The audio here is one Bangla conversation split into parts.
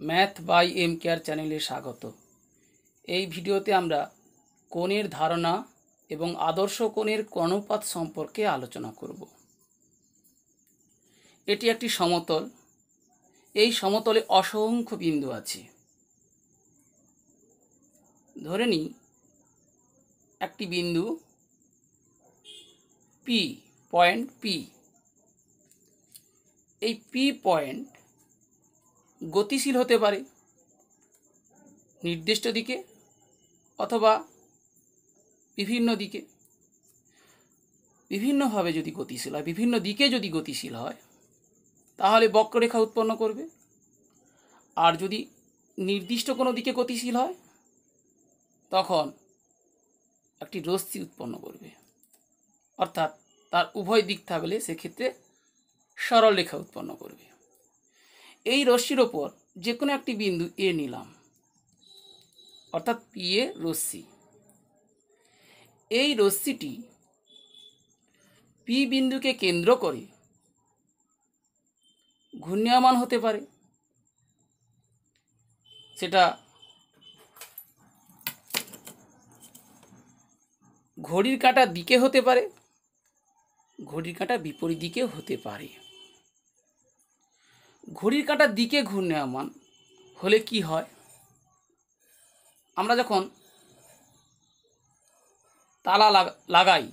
ম্যাথ বাই এম কেয়ার চ্যানেলে স্বাগত। এই ভিডিওতে আমরা কোণের ধারণা এবং আদর্শ কোণের অনুপাত সম্পর্কে আলোচনা করব। এটি একটি সমতল। এই সমতলে অসংখ্য বিন্দু আছে। ধরে নিই একটি বিন্দু পি, পয়েন্ট পি। এই পি পয়েন্ট গতিশীল হতে পারে নির্দিষ্ট দিকে অথবা বিভিন্ন দিকে। বিভিন্নভাবে যদি গতিশীল হয়, বিভিন্ন দিকে যদি গতিশীল হয়, তাহলে বক্ররেখা উৎপন্ন করবে। আর যদি নির্দিষ্ট কোনো দিকে গতিশীল হয়, তখন একটি রশ্মি উৎপন্ন করবে। অর্থাৎ তার উভয় দিক থাকলে সেক্ষেত্রে সরল রেখা উৎপন্ন করবে। এই রশ্মির ওপর যে কোনো একটি বিন্দু এ নিলাম, অর্থাৎ পি এ রশ্মি। এই রশ্মিটি পি বিন্দুকে কেন্দ্র করে ঘূর্ণায়মান হতে পারে। সেটা ঘড়ির কাঁটার দিকে হতে পারে, ঘড়ির কাঁটার বিপরীত দিকেও হতে পারে। ঘড়ির কাঁটার দিকে ঘূর্ণায়মান হলে কি হয়? আমরা যখন তালা লাগাই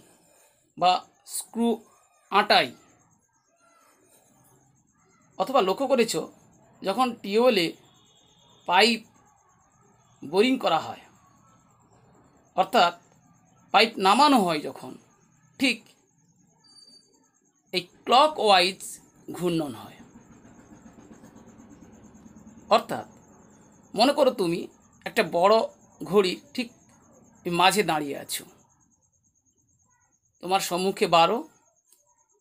বা স্ক্রু আঁটাই, অথবা লক্ষ্য করেছ যখন টিউবওয়েলে পাইপ বোরিং করা হয়, অর্থাৎ পাইপ নামানো হয় যখন, ঠিক এই ক্লক ওয়াইজ ঘূর্ণন হয়। অর্থাৎ মনে করো তুমি একটা বড় ঘড়ি ঠিক মাঝে দাঁড়িয়ে আছো। তোমার সম্মুখে 12,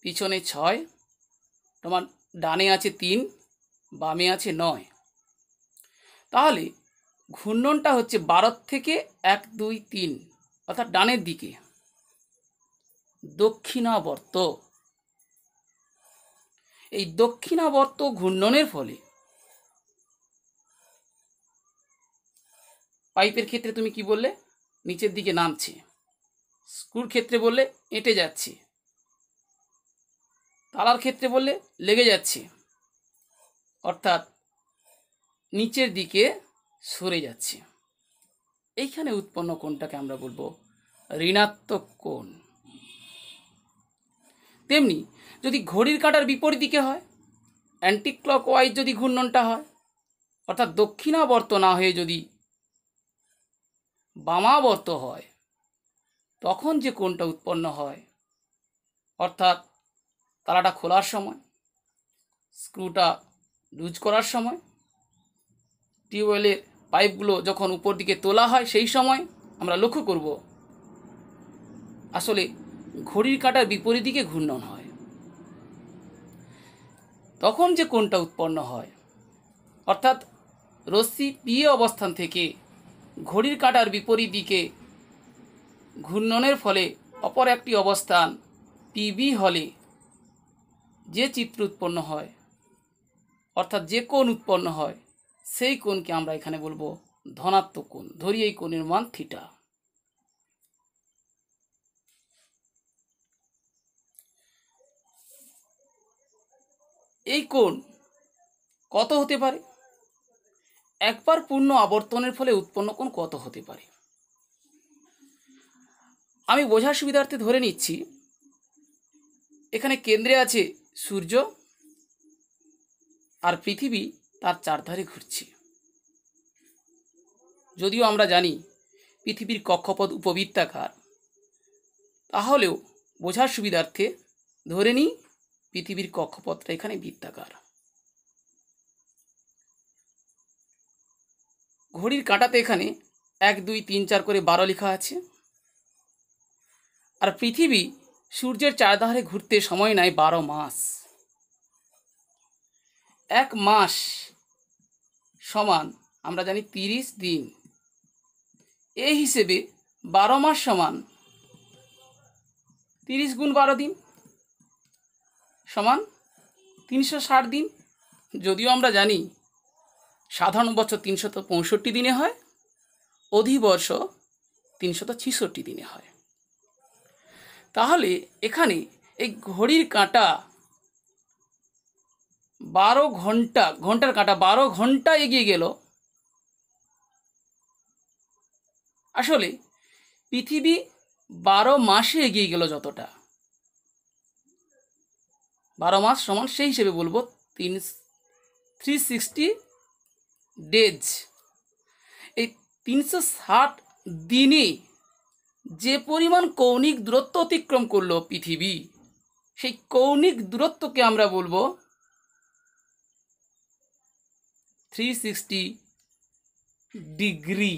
পিছনে 6, তোমার ডানে আছে 3, বামে আছে 9। তাহলে ঘূর্ণনটা হচ্ছে 12 থেকে 1, 2, 3, অর্থাৎ ডানের দিকে দক্ষিণাবর্ত। এই দক্ষিণাবর্ত ঘূর্ণনের ফলে পাইপের ক্ষেত্রে তুমি কি বললে? নিচের দিকে নামছে। স্ক্রুর ক্ষেত্রে বললে এঁটে যাচ্ছে। তালার ক্ষেত্রে বললে লেগে যাচ্ছে, অর্থাৎ নিচের দিকে সরে যাচ্ছে। এইখানে উৎপন্ন কোণটাকে আমরা বলবো ঋণাত্মক কোণ। তেমনি যদি ঘড়ির কাঁটার বিপরীত দিকে হয়, অ্যান্টি ক্লক ওয়াইজ যদি ঘূর্ণনটা হয়, অর্থাৎ দক্ষিণাবর্ত না হয়ে যদি বামাবর্ত হয়, তখন যে কোণটা উৎপন্ন হয়, অর্থাৎ তালাটা খোলার সময়, স্ক্রুটা লুজ করার সময়, টিউবওয়েলের পাইপগুলো যখন উপর দিকে তোলা হয়, সেই সময় আমরা লক্ষ্য করব আসলে ঘড়ির কাঁটার বিপরীত দিকে ঘূর্ণন হয়। তখন যে কোণটা উৎপন্ন হয়, অর্থাৎ রশ্মি পি অবস্থান থেকে ঘড়ির কাঁটার বিপরীত দিকে ঘূর্ণনের ফলে অপর একটি অবস্থান পিবি হলে যে চিত্র উৎপন্ন হয়, অর্থাৎ যে কোণ উৎপন্ন হয়, সেই কোণকে আমরা এখানে বলবো ধনাত্মক কোণ। ধরি এই কোণের মান থিটা। এই কোণ কত হতে পারে? একবার পূর্ণ আবর্তনের ফলে উৎপন্ন কোণ কত হতে পারে? আমি বোঝার সুবিধার্থে ধরে নিচ্ছি এখানে কেন্দ্রে আছে সূর্য, আর পৃথিবী তার চারধারে ঘুরছে। যদিও আমরা জানি পৃথিবীর কক্ষপথ উপবৃত্তাকার, তাহলেও বোঝার সুবিধার্থে ধরে নিই পৃথিবীর কক্ষপথটা এখানে বৃত্তাকার। ঘড়ির কাঁটাতে এখানে 1, 2, 3, 4 করে 12 লেখা আছে। আর পৃথিবী সূর্যের চারধারে ঘুরতে সময় নেয় 12 মাস। 1 মাস সমান আমরা জানি 30 দিন। এই হিসেবে 12 মাস সমান 30 গুণ 12 দিন সমান 360 দিন। যদিও আমরা জানি সাধারণ বছর 365 দিনে হয়, অধিবর্ষ 366 দিনে হয়। তাহলে এখানে এই ঘড়ির কাঁটা 12 ঘন্টা, ঘন্টার কাঁটা 12 ঘন্টা এগিয়ে গেল। আসলে পৃথিবী 12 মাসে এগিয়ে গেল যতটা, 12 মাস সমান সেই হিসেবে বলবো 360 ডেজ। এই 360 দিনে যে পরিমাণ কৌণিক দূরত্ব অতিক্রম করলো পৃথিবী, সেই কৌণিক দূরত্বকে আমরা বলবো 360 ডিগ্রি,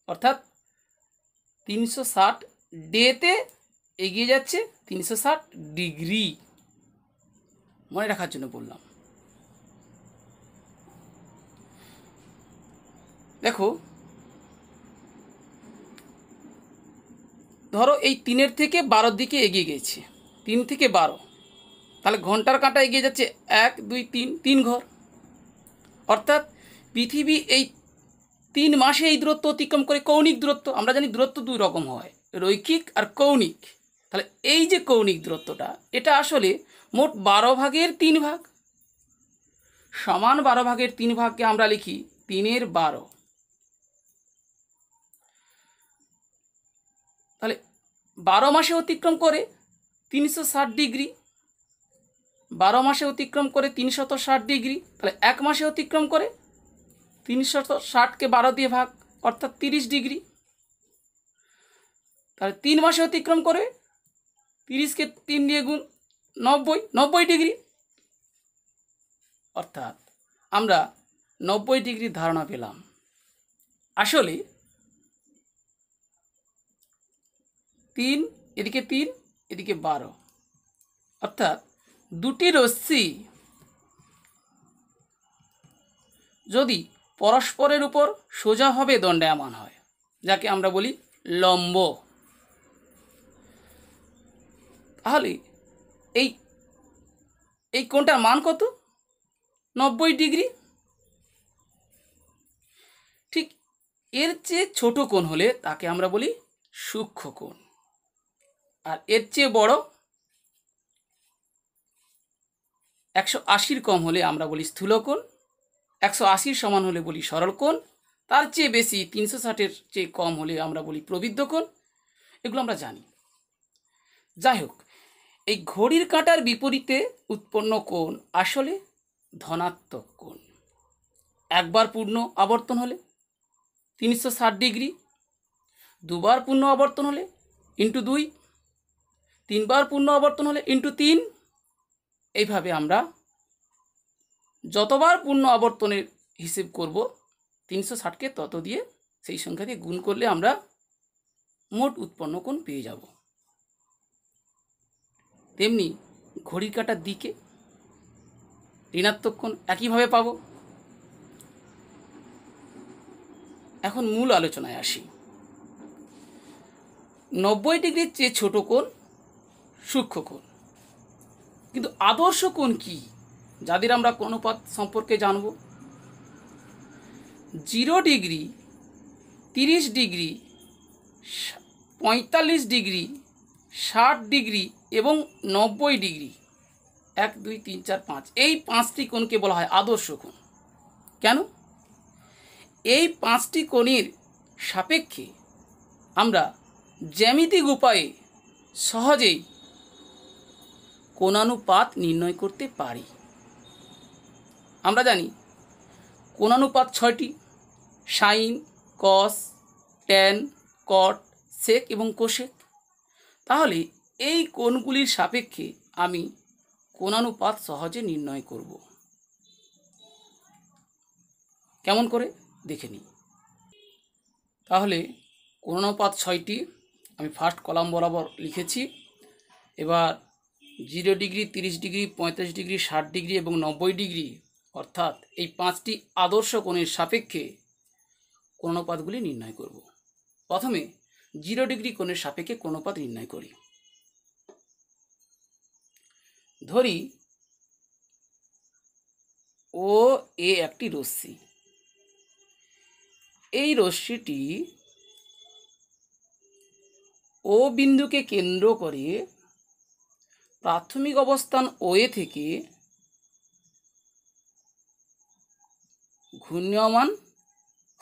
অর্থাৎ 360 ডেতে এগিয়ে যাচ্ছে 360 ডিগ্রি। মনে রাখার জন্য বললাম। দেখো, ধরো এই 3 থেকে 12 দিকে এগিয়ে গেছে, 3 থেকে 12, তাহলে ঘন্টার কাঁটা এগিয়ে যাচ্ছে 1 2 3, 3 ঘর। অর্থাৎ পৃথিবী এই 3 মাসে এই দূরত্ব অতিক্রম করে। কৌণিক দূরত্ব, আমরা জানি দূরত্ব 2 রকম হয়, রৈখিক আর কৌণিক। তাহলে এই যে কৌণিক দূরত্বটা, এটা আসলে মোট 12 ভাগের 3 ভাগ, সমান 12 ভাগের 3 ভাগকে আমরা লিখি 3 × 12। তাহলে 12 মাসে অতিক্রম করে 360 ডিগ্রি, 12 মাসে অতিক্রম করে 360 ডিগ্রি। তাহলে 1 মাসে অতিক্রম করে 360কে 12 দিয়ে ভাগ, অর্থাৎ 30 ডিগ্রি। তাহলে 3 মাসে অতিক্রম করে 30কে 3 দিয়ে গুণ, 90 ডিগ্রি। অর্থাৎ আমরা 90 ডিগ্রির ধারণা পেলাম। আসলে 3 এদিকে 3 এদিকে 12, অর্থাৎ দুটি রশ্মি যদি পরস্পরের উপর সোজাভাবে দণ্ডায়মান হয়, যাকে আমরা বলি লম্ব, তাহলে এই কোণটার মান কত? 90 ডিগ্রি। ঠিক এর চেয়ে ছোট কোণ হলে তাকে আমরা বলি সূক্ষ্ম কোণ, আর এর চেয়ে বড় 180 কম হলে আমরা বলি স্থূল কোণ, 180 সমান হলে বলি সরল কোণ, তার চেয়ে বেশি 360-এর চেয়ে কম হলে আমরা বলি প্রবৃদ্ধ কোণ। এগুলো আমরা জানি। যাই হোক, এই ঘড়ির কাঁটার বিপরীতে উৎপন্ন কোণ আসলে ধনাত্মক কোণ। একবার পূর্ণ আবর্তন হলে 360 ডিগ্রি, দুবার পূর্ণ আবর্তন হলে ইন্টু 2, তিনবার পূর্ণ আবর্তন হলে ইন্টু 3। এইভাবে আমরা যতবার পূর্ণ আবর্তনের হিসেব করব 360কে তত দিয়ে, সেই সংখ্যা দিয়ে গুণ করলে আমরা মোট উৎপন্ন কোণ পেয়ে যাব। তেমনি ঘড়ির কাঁটার দিকে ঋণাত্মক কোণ একইভাবে পাব। এখন মূল আলোচনায় আসি। 90 ডিগ্রির চেয়ে ছোট কোণ সূক্ষ্ম কোণ। কিন্তু আদর্শ কোণ কি, যাদের আমরা কোণ অনুপাত সম্পর্কে জানব? 0 ডিগ্রি, 30 ডিগ্রি, 45 ডিগ্রি, 60 ডিগ্রি এবং 90 ডিগ্রি, 1 2 3 4 5, এই 5টি কোণকে বলা হয় আদর্শ কোণ। কেন? এই 5টি কোণের সাপেক্ষে আমরা জ্যামিতিক উপায়ে সহজেই কোণানুপাত নির্ণয় করতে পারি। আমরা জানি কোণানুপাত 6টি: সাইন, কস, ট্যান, কট, সেক এবং কোসেক। তাহলে এই কোণগুলির সাপেক্ষে আমি কোণানুপাত সহজে নির্ণয় করব। কেমন করে দেখে নিই। তাহলে কোণানুপাত 6টি আমি ফার্স্ট কলাম বরাবর লিখেছি। এবার 0 ডিগ্রি, 30 ডিগ্রি, 45 ডিগ্রি, 60 ডিগ্রি এবং 90 ডিগ্রি, অর্থাৎ এই 5টি আদর্শ কোণের সাপেক্ষে কোণানুপাতগুলি নির্ণয় করব। প্রথমে 0 ডিগ্রি কোণের সাপেক্ষে কোণানুপাত নির্ণয় করি। ধরি ও এ একটি রশ্মি। এই রশ্মিটি ও বিন্দুকে কেন্দ্র করে প্রাথমিক অবস্থান ও এ থেকে ঘূর্ণয়মান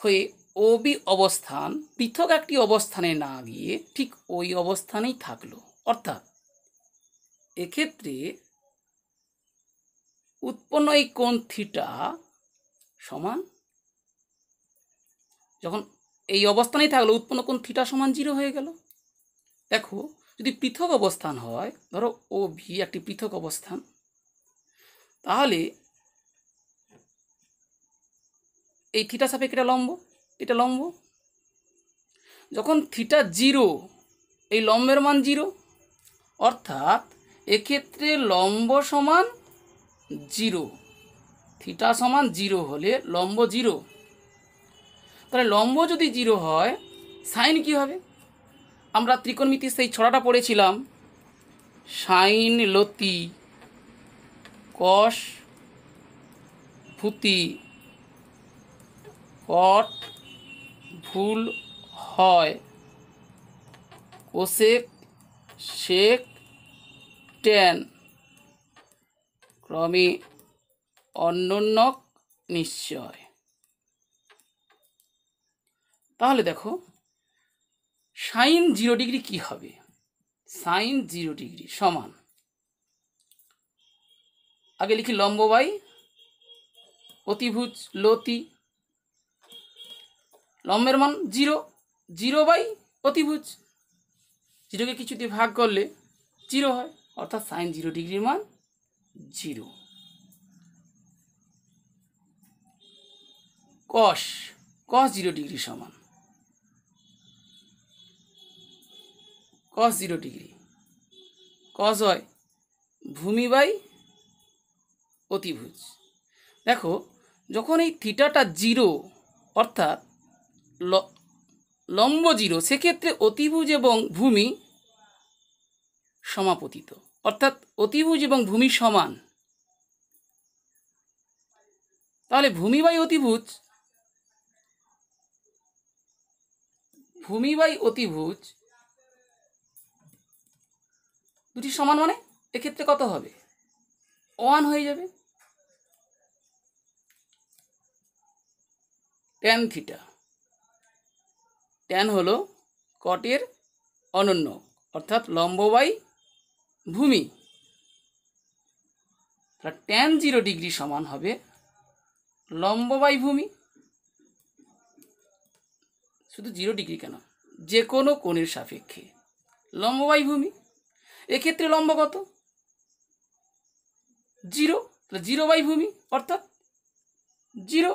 হয়ে ও বি অবস্থান পৃথক একটি অবস্থানে না গিয়ে ঠিক ওই অবস্থানেই থাকলো। অর্থাৎ এক্ষেত্রে উৎপন্ন এই কোণ থিটা সমান, যখন এই অবস্থানেই থাকলো উৎপন্ন কোণ থিটা সমান 0 হয়ে গেল। দেখো, যদি পৃথক অবস্থান হয়, ধরো ও ভি একটি পৃথক অবস্থান, তাহলে এই থিটা সাপেক্ষে এটা লম্ব, এটা লম্ব। যখন থিটা 0, এই লম্বের মান 0, অর্থাৎ এক্ষেত্রে লম্ব সমান 0, থিটা সমান 0 হলে লম্ব 0। তাহলে লম্ব যদি 0 হয়, সাইন কি হবে? আমরা ত্রিকোণমিতির সেই ছড়াটা পড়েছিলাম, সাইন লতি কস ভূতি কট ভুল হয় কোসেক সেক ট্যান ক্রমে অন্যোন্যক নিশ্চয়। তাহলে দেখো, সাইন 0 ডিগ্রি কি হবে? সাইন 0 ডিগ্রি সমান, আগে লিখি লম্ব বাই অতিভুজ লতি, লম্বের মান 0, 0 বাই অতিভুজ, 0কে কিছু দিয়ে ভাগ করলে 0 হয়, অর্থাৎ সাইন 0 ডিগ্রির মান 0। কস 0 ডিগ্রি সমান কস 0 ডিগ্রি, কস হয় ভূমি বাই অতিভুজ। দেখো, যখন এই থিটাটা 0 অর্থাৎ লম্ব 0, সেক্ষেত্রে অতিভুজ এবং ভূমি সমাপতিত, অর্থাৎ অতিভুজ এবং ভূমি সমান। তাহলে ভূমি বাই অতিভুজ দুটি সমান, মানে এক্ষেত্রে কত হবে? 1 হয়ে যাবে। ট্যান থিটা, ট্যান হলো কটের অনন্য, অর্থাৎ লম্ব বাই ভূমি। ট্যান 0 ডিগ্রি সমান হবে লম্ব বাই ভূমি। শুধু 0 ডিগ্রি কেন, যে কোনো কোণের সাপেক্ষে লম্ব বাই ভূমি। এক্ষেত্রে লম্ব কত? 0, 0 বাই ভূমি, অর্থাৎ 0।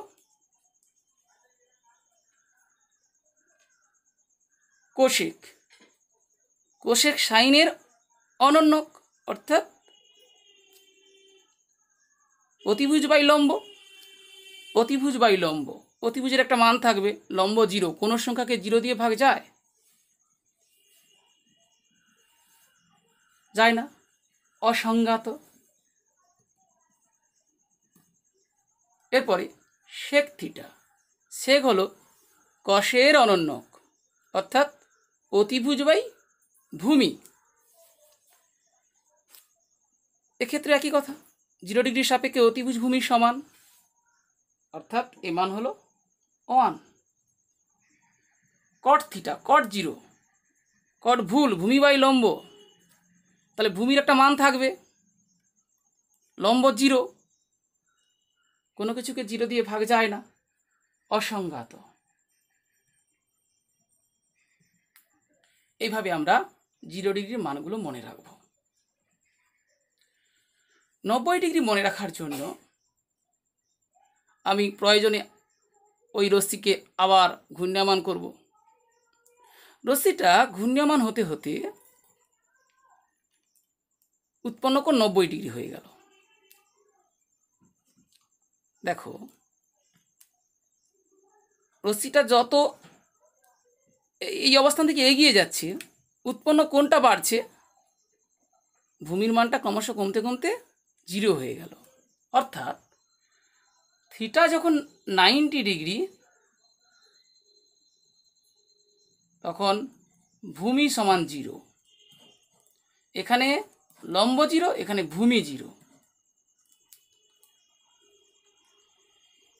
কোশেক সাইনের অনন্যক, অর্থাৎ অতিভুজ বাই লম্ব, অতিভুজের একটা মান থাকবে, লম্ব 0, কোনো সংখ্যাকে 0 দিয়ে ভাগ যায়? যায় না, অসংজ্ঞাত। এরপরে সেক থিটা, সেক হলো কষের অনন্যক, অর্থাৎ অতিভুজ বাই ভূমি। এক্ষেত্রে একই কথা, 0 ডিগ্রির সাপেক্ষে অতিভুজ ভূমির সমান, অর্থাৎ এ মান হলো 1। কট থিটা, কট 0, কট ভুল ভূমি বাই লম্ব, তাহলে ভূমির একটা মান থাকবে, লম্ব 0, কোনো কিছুকে 0 দিয়ে ভাগ যায় না, অসংজ্ঞাত। এইভাবে আমরা 0 ডিগ্রির মানগুলো মনে রাখব। 90 ডিগ্রি মনে রাখার জন্য আমি প্রয়োজনে ওই রশ্মিকে আবার ঘূর্ণায়মান করব। রশ্মিটা ঘূর্ণায়মান হতে হতে উৎপন্ন কোণ 90 ডিগ্রি হয়ে গেল। দেখো, রশ্মিটা যত এই অবস্থান থেকে এগিয়ে যাচ্ছে, উৎপন্ন কোণটা বাড়ছে, ভূমির মানটা ক্রমশ কমতে কমতে 0 হয়ে গেল। অর্থাৎ থিটা যখন 90 ডিগ্রি তখন ভূমি সমান 0, এখানে লম্ব 0, এখানে ভূমি 0।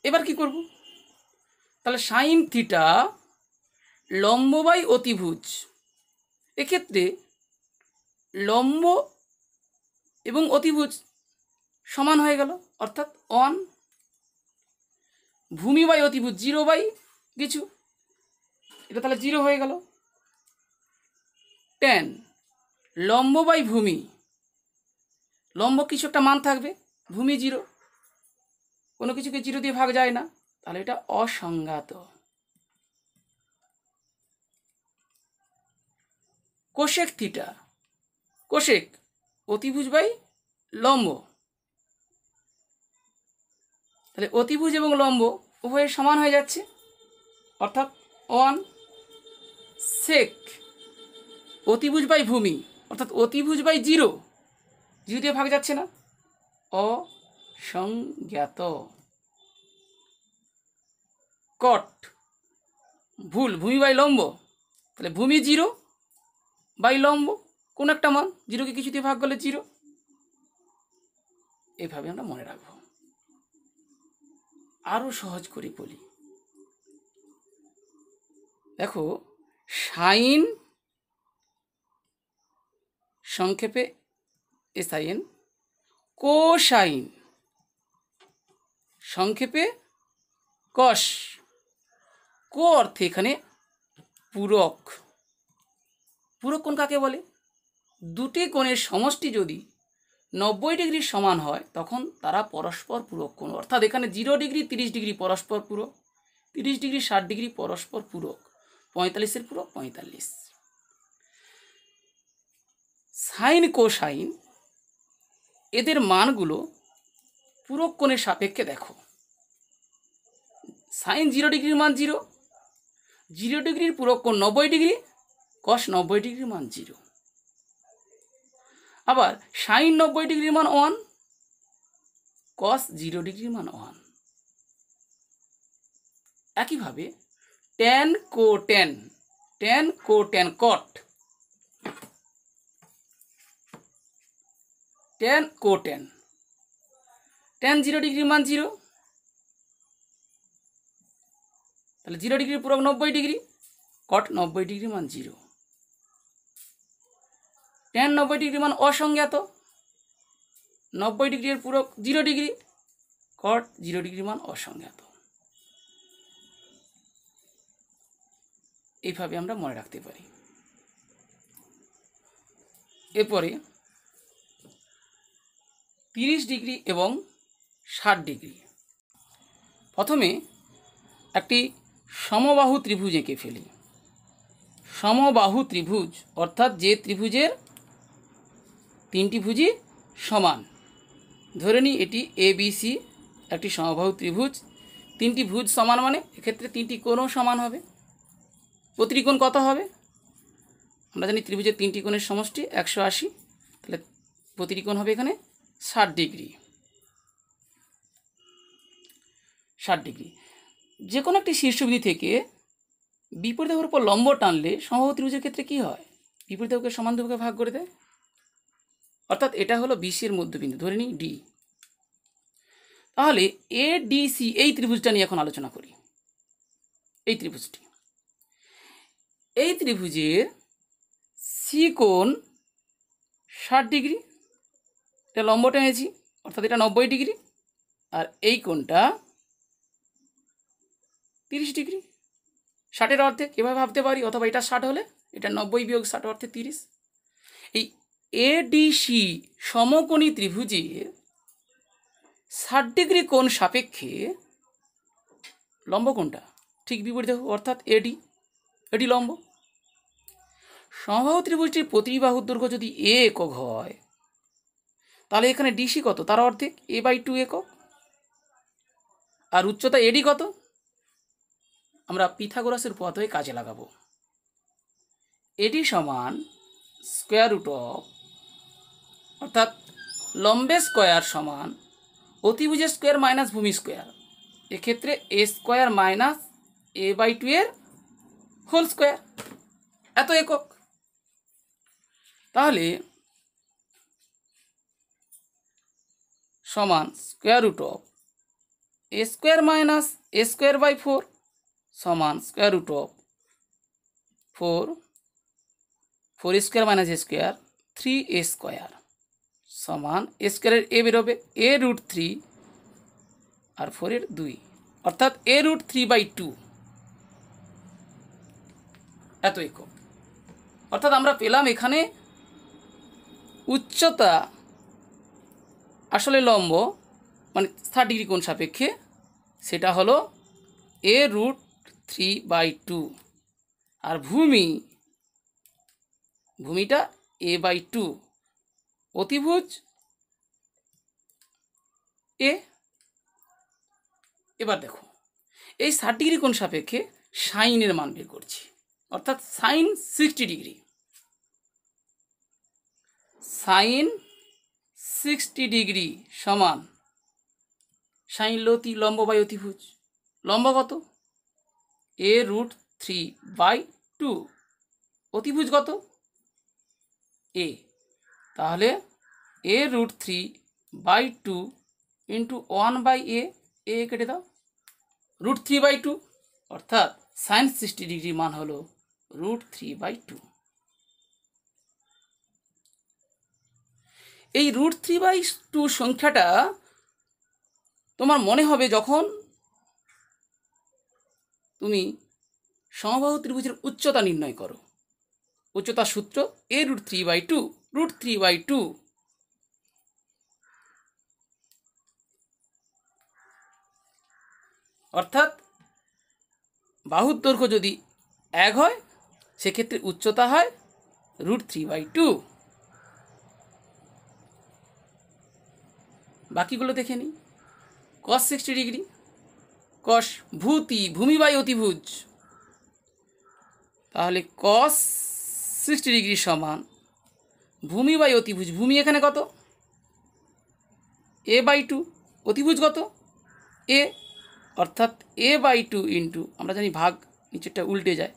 এবার কি করব? তাহলে সাইন থিটা লম্ব বাই অতিভুজ, এক্ষেত্রে লম্ব এবং অতিভুজ সমান হয়ে গেল, অর্থাৎ 1। ভূমি বাই অতিভুজ 0 বাই কিছু, এটা তাহলে 0 হয়ে গেল। tan লম্ব বাই ভূমি, লম্ব কিছু একটা মান থাকবে, ভূমি 0, কোনো কিছুকে 0 দিয়ে ভাগ যায় না, তাহলে এটা অসংজ্ঞাত। কোশেক থিটা, কোশেক অতিভুজ বাই লম্ব, তাহলে অতিভুজ এবং লম্ব উভয়ের সমান হয়ে যাচ্ছে, অর্থাৎ 1। সেক অতিভুজ বাই ভূমি, অর্থাৎ অতিভুজ বাই 0, 0 দিয়ে ভাগ যাচ্ছে না, অসংজ্ঞাত। কট ভুল, ভূমি বাই লম্ব, তাহলে ভূমি 0 বাই লম্ব কোন একটা মান, 0কে কিছু দিয়ে ভাগ করলে 0। এভাবে আমরা মনে রাখবো। আরো সহজ করে বলি, দেখো সাইন সংক্ষেপে এসআইএন, কোসাইন সংক্ষেপে কস। কো অর্থে এখানে পূরক। পূরক কোণ কাকে বলে? দুটি কোণের সমষ্টি যদি 90 ডিগ্রির সমান হয় তখন তারা পরস্পর পূরক কোণ, অর্থাৎ এখানে 0 ডিগ্রি 30 ডিগ্রি পরস্পর পূরক, 30 ডিগ্রি 60 ডিগ্রি পরস্পর পূরক, 45-এর পূরক 45। সাইন কোসাইন এদের মানগুলো পূরক কোণের সাপেক্ষে দেখো। সাইন 0 ডিগ্রির মান 0, 0 ডিগ্রির পূরক কোণ 90 ডিগ্রি, কস 90 ডিগ্রির মান 0। আবার সাইন 90 ডিগ্রির মান 1, কস 0 ডিগ্রির মান 1। একইভাবে ট্যান কোট্যান, ট্যান কোট্যান কট, ট্যান কোট্যান, ট্যান 0 ডিগ্রির মান 0, তাহলে 0 ডিগ্রির পূরক 90 ডিগ্রি, কট 90 ডিগ্রির মান 0। ট্যান 90 ডিগ্রির মান অসংজ্ঞাত, 90 ডিগ্রির পূরক 0 ডিগ্রি, কট 0 ডিগ্রির মান অসংজ্ঞাত। এইভাবে আমরা মনে রাখতে পারি। এরপরে 30 ডিগ্রি এবং 60 ডিগ্রি। প্রথমে একটি সমবাহু ত্রিভুজ এঁকে ফেলি। সমবাহু ত্রিভুজ অর্থাৎ যে ত্রিভুজের 3টি ভুজই সমান। ধরে নিই এটি ABC একটি সমবাহু ত্রিভুজ, 3টি ভুজ সমান মানে এক্ষেত্রে 3টি কোণও সমান হবে। প্রতিটি কোণ কত হবে? আমরা জানি ত্রিভুজের 3টি কোণের সমষ্টি 180, তাহলে প্রতিটি কোণ হবে এখানে 60 ডিগ্রি। 60 ডিগ্রি। যে কোনো একটি শীর্ষবিন্দু থেকে বিপরীত বাহুর উপর লম্ব টানলে সমবাহু ত্রিভুজের ক্ষেত্রে কি হয়? বিপরীত বাহুকে সমান দুভাগে ভাগ করে দেয়। অর্থাৎ এটা হলো BC এর মধ্যবিন্দু, ধরে নিই D। তাহলে ADC এই ত্রিভুজটা নিয়ে এখন আলোচনা করি। এই ত্রিভুজটি, এই ত্রিভুজের C কোণ 60 ডিগ্রি, এটা লম্ব টেনেছি অর্থাৎ এটা 90 ডিগ্রি, আর এই কোণটা 30 ডিগ্রি। 60-এর অর্ধেক এভাবে ভাবতে পারি, অথবা এটা 60 হলে এটা 90 বিয়োগ 60 অর্থে 30। এই ADC সমকোণী ত্রিভুজের 60 ডিগ্রি কোণ সাপেক্ষে লম্ব কোণটা ঠিক বিপরীত, অর্থাৎ এডি লম্ব। সমবাহু ত্রিভুজটির প্রতিটি বাহুর দৈর্ঘ্য যদি A একক হয় তাহলে এখানে DC কত? তার অর্ধেক, A/2 একক। আর উচ্চতা AD কত? আমরা পিথাগোরাসের উপপাদ্য কাজে লাগাবো। AD সমান স্কোয়ার রুট অফ, অর্থাৎ লম্বের স্কোয়ার সমান অতিভুজের স্কোয়ার মাইনাস ভূমি স্কোয়ার, এক্ষেত্রে a square minus a by two এর হোল স্কোয়ার, এত একক। তাহলে সমান square root of a square minus a square by four সমান square root of four, four square minus a square three a square সমান এ স্কোয়ারের এ বেরোবে এ রুট থ্রি আর ফোরের দুই, অর্থাৎ এ রুট থ্রি বাই টু, এত একক। অর্থাৎ আমরা পেলাম এখানে উচ্চতা আসলে লম্ব মানে 60 ডিগ্রি কোণ সাপেক্ষে, সেটা হলো a root three by two, আর ভূমিটা এ বাই টু, অতিভুজ এ। এবার দেখো এই 60 ডিগ্রি কোণ সাপেক্ষে সাইনের মান বের করছি, অর্থাৎ সাইন 60 ডিগ্রি, সাইন 60 ডিগ্রি সমান সাইন লতি লম্ব বাই অতিভুজ, লম্ব কত a root three by two, অতিভুজ কত এ, তাহলে a root three by two into one by a, a কেটে দাও রুট থ্রি বাই টু, অর্থাৎ সাইন 60 ডিগ্রি মান হলো রুট থ্রি বাই টু। এই রুট থ্রি বাই টু সংখ্যাটা তোমার মনে হবে যখন তুমি সমবাহু ত্রিভুজের উচ্চতা নির্ণয় করো। উচ্চতার সূত্র a root three by two, root three by two. অর্থাৎ বাহুর দৈর্ঘ্য যদি 1 হয় সেক্ষেত্রে উচ্চতা হয় রুট থ্রি বাই টু। বাকিগুলো দেখে নিই। কস 60 ডিগ্রি, কস ভূমি বাই অতিভুজ, তাহলে কস 60 ডিগ্রি সমান ভূমি বাই অতিভুজ, ভূমি এখানে কত এ বাই টু, অতিভুজ কত এ, অর্থাৎ এ বাই টু ইন্টু, আমরা জানি ভাগ নিচেরটা উল্টে যায়,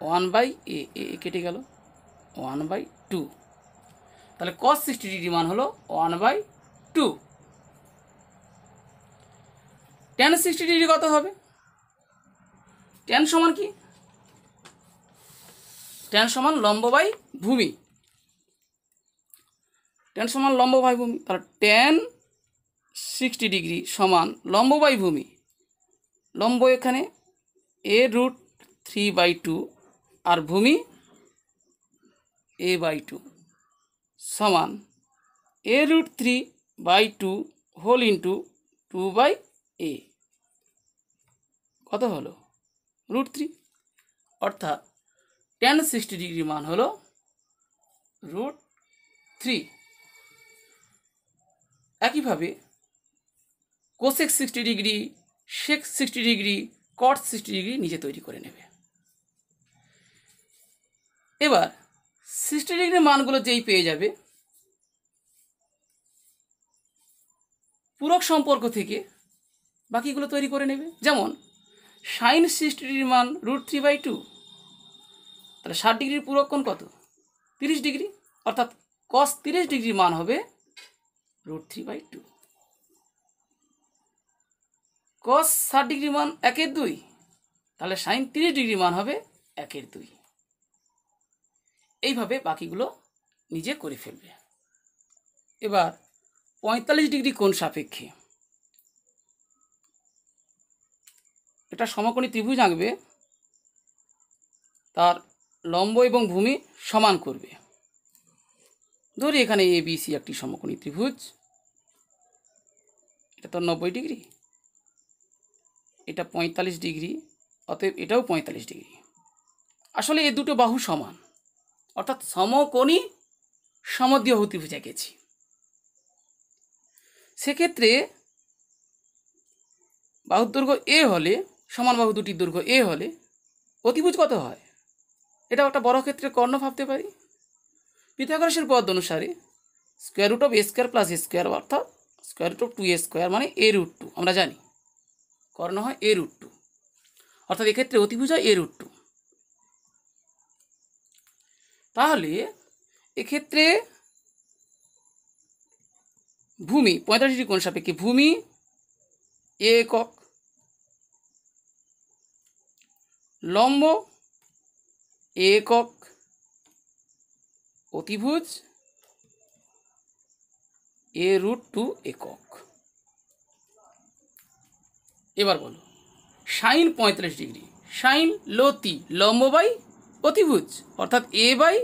ওয়ান বাই এ, এ কেটে গেল ওয়ান বাই টু, তাহলে কস 60 ডিগ্রি মান হলো one by two. Tan 60 degree কত হবে, ট্যান সমান কি, ট্যান সমান লম্ব বাই ভূমি, ট্যান সমান লম্ব বাই ভূমি, তাহলে ট্যান 60 ডিগ্রি সমান লম্ব বাই ভূমি, লম্ব এখানে a root three by two আর ভূমি এ বাই টু সমান a root three by two whole into two by a, কত হলো রুট থ্রি, অর্থাৎ ট্যান 60 ডিগ্রি মান হলো রুট থ্রি। একইভাবে কোসেক 60 ডিগ্রি, সেক 60 ডিগ্রি, কট 60 ডিগ্রি নিজে তৈরি করে নেবে। এবার 60 ডিগ্রি মানগুলো যেই পেয়ে যাবে, পূরক সম্পর্ক থেকে বাকিগুলো তৈরি করে নেবে। যেমন সাইন 60 ডিগ্রির মান রুট থ্রি বাই টু, তাহলে 60 ডিগ্রির পূরক কোণ কত 30 ডিগ্রি, অর্থাৎ কস 30 ডিগ্রির মান হবে root three by two. Cos 60 degree মান 1/2, তাহলে সাইন 30 ডিগ্রি মান হবে 1/2। এইভাবে বাকিগুলো নিজে করে ফেলবে। এবার 45 ডিগ্রি কোণ সাপেক্ষে এটা সমকোণী ত্রিভুজ আঁকবে, তার লম্ব এবং ভূমি সমান করবে। ধরি এখানে এ বি সি একটি সমকোণী ত্রিভুজ, এটা তো 90 ডিগ্রি, এটা 45 ডিগ্রি, অতএব এটাও 45 ডিগ্রি। আসলে এই দুটো বাহু সমান, অর্থাৎ সমকোণী সমদ্বিবাহু ত্রিভুজ এঁকেছি। সেক্ষেত্রে বাহুর দৈর্ঘ্য এ হলে, সমান বাহু দুটির দৈর্ঘ্য এ হলে অতিভুজ কত হয়, এটাও একটা বর্গক্ষেত্রের কর্ণ ভাবতে পারি। পিথাগোরাসের পদ্ধতি অনুসারে square root of a square plus a square, অর্থাৎ square root of two a square মানে এ রুট টু, আমরা জানি কর্ণ হয় a√2, অর্থাৎ এক্ষেত্রে অতিভুজ হয় a√2। তাহলে এক্ষেত্রে ভূমি 45 ডিগ্রি কোণ সাপেক্ষে ভূমি a একক, লম্ব a একক, অতিভুজ a√2 একক। এবার বলো সাইন 45 ডিগ্রি, সাইন লতি লম্ব বাই অতিভুজ, অর্থাৎ a বাই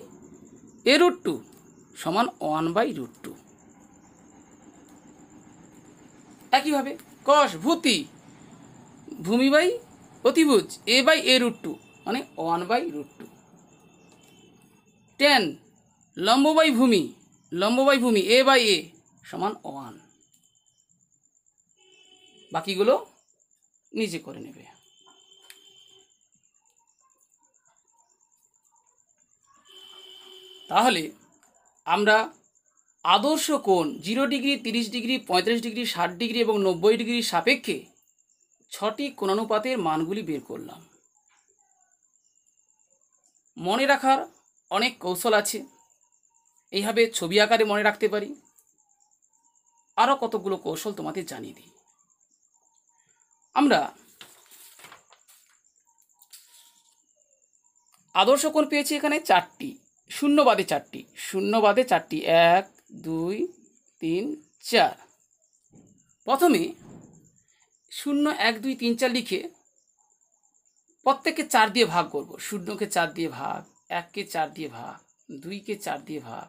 a√2 সমান 1/√2। একইভাবে কস ভূতি ভূমি বাই অতিভুজ a বাই a√2 মানে 1/√2। ট্যান লম্ব বাই ভূমি a বাই a সমান 1। বাকিগুলো নিজে করে নেবে। তাহলে আমরা আদর্শ কোণ 0 ডিগ্রি, 30 ডিগ্রি, 35 ডিগ্রি, 60 ডিগ্রি এবং 90 ডিগ্রির সাপেক্ষে 6টি কোণানুপাতের মানগুলি বের করলাম। মনে রাখার অনেক কৌশল আছে, এইভাবে ছবি আকারে মনে রাখতে পারি। আরও কতগুলো কৌশল তোমাদের জানিয়ে দিই। আমরা আদর্শ কোণ পেয়েছি এখানে 4টি, শূন্য বাদে 4টি, 1 2 3 4। প্রথমে 0 1 2 3 4 লিখে প্রত্যেককে 4 দিয়ে ভাগ করব। 0কে 4 দিয়ে ভাগ, 1কে 4 দিয়ে ভাগ, 2কে 4 দিয়ে ভাগ,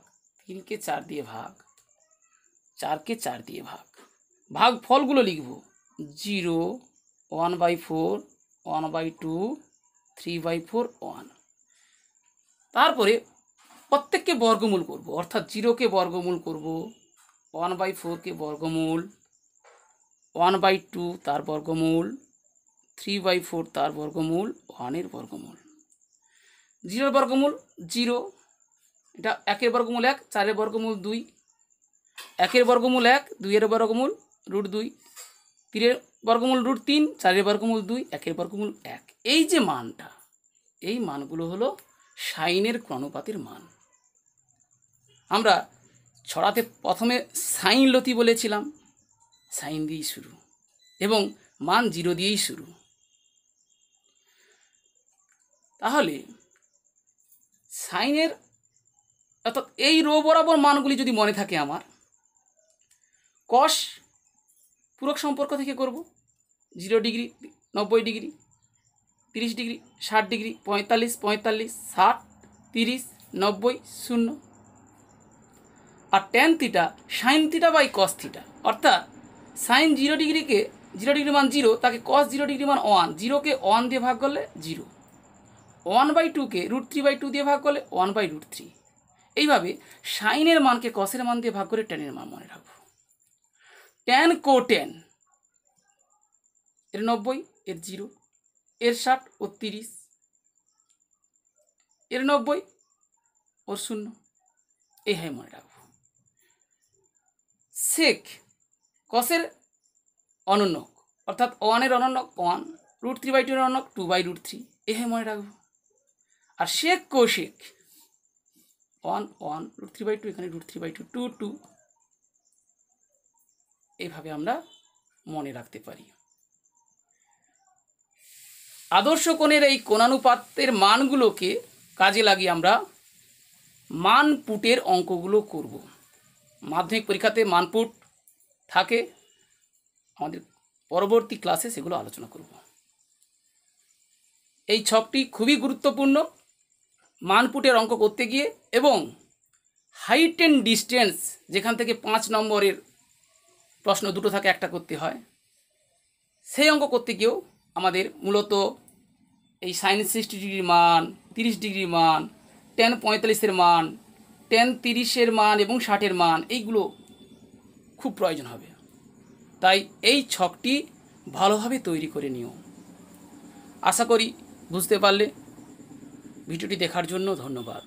3কে 4 দিয়ে ভাগ, 4কে 4 দিয়ে ভাগ। ভাগ ফলগুলো লিখব 0 1/4 1/2 3/4 1। তারপরে প্রত্যেককে বর্গমূল করব, অর্থাৎ 0কে বর্গমূল করব, 1/4কে বর্গমূল, 1/2 তার বর্গমূল, 3/4 তার বর্গমূল, 1-এর বর্গমূল। 0-এর বর্গমূল 0, এটা 1-এর বর্গমূল 1, 4-এর বর্গমূল 2, 1-এর বর্গমূল 1, 2-এর বর্গমূল √2, 3-এর বর্গমূল √3, 4-এর বর্গমূল 2, 1-এর বর্গমূল 1। এই যে মানটা, এই মানগুলো হলো সাইনের কোণানুপাতের মান। আমরা ছড়াতে প্রথমে সাইন লতি বলেছিলাম, সাইন দিয়েই শুরু এবং মান 0 দিয়েই শুরু। তাহলে সাইনের অর্থাৎ এই রো বরাবর মানগুলি যদি মনে থাকে আমার, কস পূরক সম্পর্ক থেকে করব। 0 ডিগ্রি 90 ডিগ্রি, 30 ডিগ্রি 60 ডিগ্রি, 45 45 60 30 90 0। আর tan theta sine theta by cos theta, অর্থাৎ সাইন 0 ডিগ্রিকে 0 ডিগ্রি মান 0, তাকে কস 0 ডিগ্রি মান 1, 0কে 1 দিয়ে ভাগ করলে 0, 1/2কে √3/2 দিয়ে ভাগ করলে 1/√3। এইভাবে সাইনের মানকে কসের মান দিয়ে ভাগ করে ট্যানের মান মনে রাখবো। ট্যান কোট্যান, এর 90, এর 0, এর 60, ওর 30, এর 90, ওর 0, এইভাবে মনে রাখবো। সেক কসের অনন্যক, অর্থাৎ 1-এর অনন্যক 1, √3/2-এর অনন্যক 2/√3, এইভাবে মনে রাখবো। আর শেক কোশেক 1 1 √3/2, এখানে √3/2 2 2, এইভাবে আমরা মনে রাখতে পারি। আদর্শ কোণের এই কোণানুপাতের মানগুলোকে কাজে লাগিয়ে আমরা মানপুটের অঙ্কগুলো করব। মাধ্যমিক পরীক্ষাতে মানপুট থাকে, আমাদের পরবর্তী ক্লাসে সেগুলো আলোচনা করব। এই ছকটি খুবই গুরুত্বপূর্ণ মানপুটের অঙ্ক করতে গিয়ে, এবং হাইট অ্যান্ড ডিস্টেন্স যেখান থেকে 5 নম্বরের প্রশ্ন দুটো থাকে, একটা করতে হয়, সেই অঙ্ক করতে গিয়েও আমাদের মূলত এই সাইন 60 ডিগ্রির মান, 30 ডিগ্রির মান, ট্যান 45-এর মান, ট্যান 30-এর মান এবং 60-এর মান, এইগুলো খুব প্রয়োজন হবে। তাই এই ছকটি ভালোভাবে তৈরি করে নিও। আশা করি বুঝতে পারলে। ভিডিওটি দেখার জন্য ধন্যবাদ।